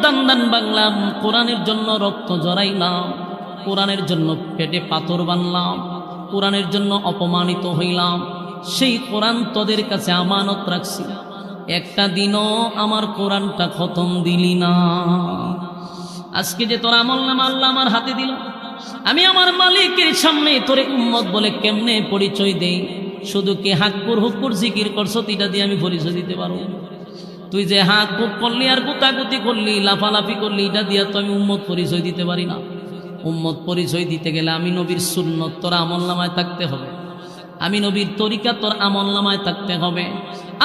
দান দান বাংলাম, কোরআনের জন্য রক্ত জড়াইলাম, কোরআনের জন্য পেটে পাথর বানলাম, কোরআনের জন্য অপমানিত হইলাম, সেই কোরআন তোদের কাছে আমানত রাখছি, একটা দিনও আমার কোরআনটা খতম দিলি না। আজকে যে তোর আমলনামা আল্লাহ আমার হাতে দিল, আমি আমার মালিকের সামনে তোরে উম্মত বলে কেমনে পরিচয় দেই? শুধু কি হাক্কুর হুক্কুর জিকির করছো এটা দিয়ে আমি পরিচয় দিতে পারবো? তুই যে হাক বুক করলি আর গুতাগুতি করলি, লাফালাফি করলি, এটা দিয়ে তো আমি উম্মত পরিচয় দিতে পারি না। উম্মত পরিচয় দিতে গেলে আমি নবীর সুন্নত তোর আমলনামায় থাকতে হবে, আমি নবীর তরিকা তোর আমলনামায় থাকতে হবে,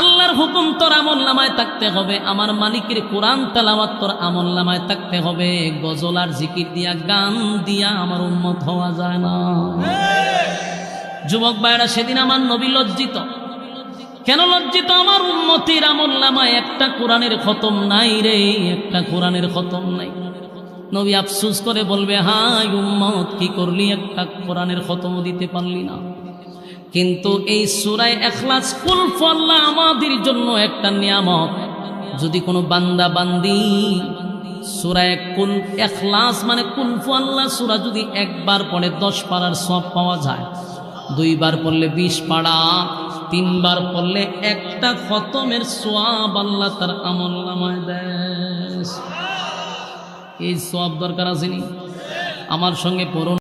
আল্লাহর হুকুম তোর আমলনামায় থাকতে হবে, আমার মালিকের কোরআন তেলাওয়াত তোর আমলনামায় থাকতে হবে। গজল আর জিকির দিয়া, গান দিয়া আমার উম্মত হওয়া যায় না। যুবক ভাইরা, সেদিন আমার নবী লজ্জিত। কেন লজ্জিত? আমার উম্মতের আমলনামায় একটা কোরআনের খতম নাই রে, একটা কোরআনের খতম নাই। নবী আফসোস করে বলবে, হায় উম্মত, কি করলি, একটা কোরআনের খতমও দিতে পারলি না। কিন্তু এই সূরা ইখলাস, কুল আল্লাহ আমাদের জন্য একটা নিয়ামত। যদি কোনো বান্দা বান্দি সূরা কুল ইখলাস মানে কুল আল্লাহ সূরা যদি একবার পড়ে 10 পারার সওয়াব পাওয়া যায়, 2 বার পড়লে 20 পারা, 3 বার পড়লে একটা খতমের সওয়াব আল্লাহ তার আমলনামায় দেয়। এই সওয়াব দরকার আছে নি? আমার সঙ্গে পড়ুন।